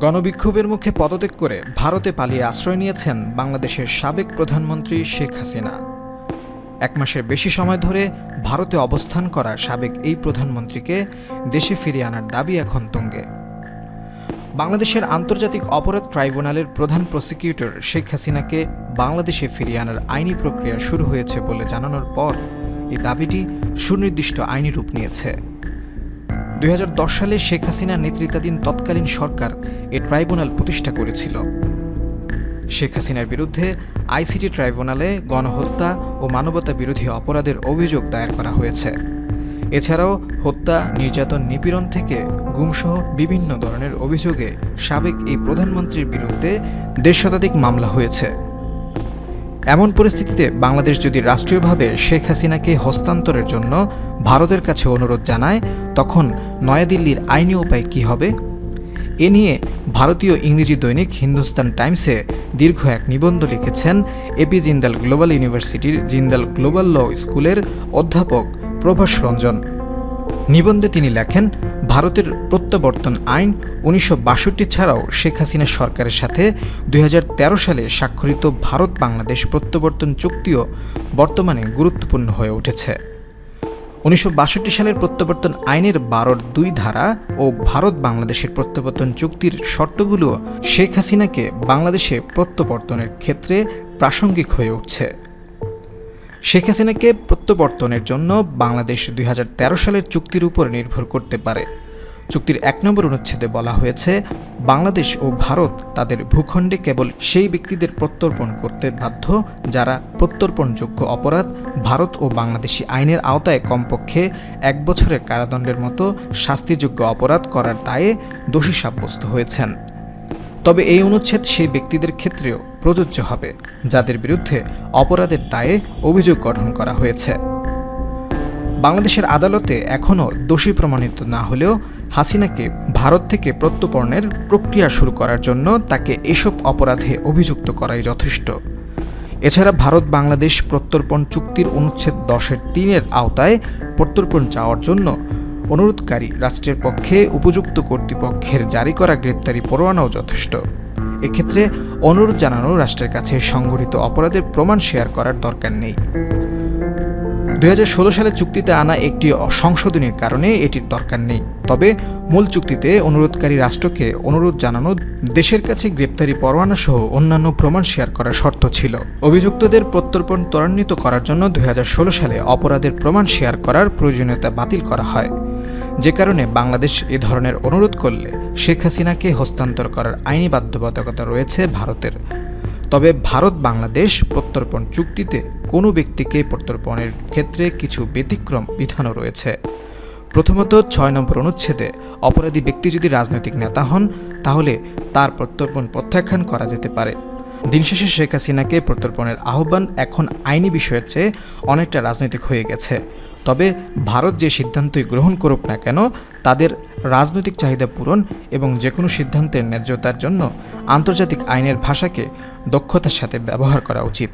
গণবিক্ষোভের মুখে পদত্যাগ করে ভারতে পালিয়ে আশ্রয় নিয়েছেন বাংলাদেশের সাবেক প্রধানমন্ত্রী শেখ হাসিনা। এক মাসের বেশি সময় ধরে ভারতে অবস্থান করা সাবেক এই প্রধানমন্ত্রীকে দেশে ফিরিয়ে আনার দাবি এখন তুঙ্গে। বাংলাদেশের আন্তর্জাতিক অপরাধ ট্রাইব্যুনালের প্রধান প্রসিকিউটর শেখ হাসিনাকে বাংলাদেশে ফিরিয়ে আনার আইনি প্রক্রিয়া শুরু হয়েছে বলে জানানোর পর এই দাবিটি সুনির্দিষ্ট আইনি রূপ নিয়েছে। 2010 সালে শেখ হাসিনা নেতৃত্বাধীন তৎকালীন সরকার এ ট্রাইব্যুনাল প্রতিষ্ঠা করেছিল। শেখ হাসিনার বিরুদ্ধে আইসিটি ট্রাইব্যুনালে গণহত্যা ও মানবতা বিরোধী অপরাধের অভিযোগ দায়ের করা হয়েছে। এছাড়াও হত্যা, নির্যাতন, নিপীড়ন থেকে গুমসহ বিভিন্ন ধরনের অভিযোগে সাবেক এই প্রধানমন্ত্রীর বিরুদ্ধে 1.5 শতাধিক মামলা হয়েছে। এমন পরিস্থিতিতে বাংলাদেশ যদি রাষ্ট্রীয়ভাবে শেখ হাসিনাকে হস্তান্তরের জন্য ভারতের কাছে অনুরোধ জানায়, তখন নয়াদিল্লির আইনি উপায় কী হবে? এ নিয়ে ভারতীয় ইংরেজি দৈনিক হিন্দুস্তান টাইমসে দীর্ঘ এক নিবন্ধ লিখেছেন এপি জিন্দাল গ্লোবাল ইউনিভার্সিটির জিন্দাল গ্লোবাল ল স্কুলের অধ্যাপক প্রভাস রঞ্জন। নিবন্ধে তিনি লেখেন, ভারতের প্রত্যাবর্তন আইন 1962 ছাড়াও শেখ হাসিনা সরকারের সাথে 2013 সালে স্বাক্ষরিত ভারত বাংলাদেশ প্রত্যাবর্তন চুক্তিও বর্তমানে গুরুত্বপূর্ণ হয়ে উঠেছে। 1962 সালের প্রত্যাবর্তন আইনের 12(2) ধারা ও ভারত বাংলাদেশের প্রত্যাবর্তন চুক্তির শর্তগুলো শেখ হাসিনাকে বাংলাদেশে প্রত্যাবর্তনের ক্ষেত্রে প্রাসঙ্গিক হয়ে উঠছে। শেখ হাসিনাকে প্রত্যাবর্তনের জন্য বাংলাদেশ 2013 সালের চুক্তির উপর নির্ভর করতে পারে। চুক্তির 1 নম্বর অনুচ্ছেদে বলা হয়েছে, বাংলাদেশ ও ভারত তাদের ভূখণ্ডে কেবল সেই ব্যক্তিদের প্রত্যর্পণ করতে বাধ্য যারা প্রত্যর্পণযোগ্য অপরাধ ভারত ও বাংলাদেশি আইনের আওতায় কমপক্ষে 1 বছরের কারাদণ্ডের মতো শাস্তিযোগ্য অপরাধ করার দায়ে দোষী সাব্যস্ত হয়েছেন। তবে এই অনুচ্ছেদ সেই ব্যক্তিদের ক্ষেত্রেও প্রযোজ্য হবে যাদের বিরুদ্ধে অপরাধের দায়ে অভিযোগ গঠন করা হয়েছে। বাংলাদেশের আদালতে এখনও দোষী প্রমাণিত না হলেও হাসিনাকে ভারত থেকে প্রত্যর্পণের প্রক্রিয়া শুরু করার জন্য তাকে এসব অপরাধে অভিযুক্ত করাই যথেষ্ট। এছাড়া ভারত বাংলাদেশ প্রত্যর্পণ চুক্তির অনুচ্ছেদ 10(3) আওতায় প্রত্যর্পণ চাওয়ার জন্য অনুরোধকারী রাষ্ট্রের পক্ষে উপযুক্ত কর্তৃপক্ষের জারি করা গ্রেপ্তারি পরোয়ানাও যথেষ্ট। এক্ষেত্রে অনুরোধ জানানো রাষ্ট্রের কাছে সংঘটিত অপরাধের প্রমাণ শেয়ার করার দরকার নেই। 2016 সালে চুক্তিতে আনা একটি সংশোধনীর কারণে এটির দরকার নেই। তবে মূল চুক্তিতে অনুরোধকারী রাষ্ট্রকে অনুরোধ জানানো, দেশের কাছে গ্রেপ্তারি পরোয়ানা সহ অন্যান্য প্রমাণ শেয়ার করার শর্ত ছিল। অভিযুক্তদের প্রত্যর্পণ ত্বরান্বিত করার জন্য 2016 সালে অপরাধের প্রমাণ শেয়ার করার প্রয়োজনীয়তা বাতিল করা হয়, যে কারণে বাংলাদেশ এ ধরনের অনুরোধ করলে শেখ হাসিনাকে হস্তান্তর করার আইনি বাধ্যবাধকতা রয়েছে ভারতের। তবে ভারত বাংলাদেশ প্রত্যর্পণ চুক্তিতে কোনো ব্যক্তিকে প্রত্যর্পণের ক্ষেত্রে কিছু ব্যতিক্রম বিধানও রয়েছে। প্রথমত, 6 নম্বর অনুচ্ছেদে অপরাধী ব্যক্তি যদি রাজনৈতিক নেতা হন, তাহলে তার প্রত্যর্পণ প্রত্যাখ্যান করা যেতে পারে। দিন শেষে শেখ হাসিনাকে প্রত্যর্পণের আহ্বান এখন আইনি বিষয়ের চেয়ে অনেকটা রাজনৈতিক হয়ে গেছে। তবে ভারত যে সিদ্ধান্তই গ্রহণ করুক না কেন, তাদের রাজনৈতিক চাহিদা পূরণ এবং যে কোনো সিদ্ধান্তের ন্যায্যতার জন্য আন্তর্জাতিক আইনের ভাষাকে দক্ষতার সাথে ব্যবহার করা উচিত।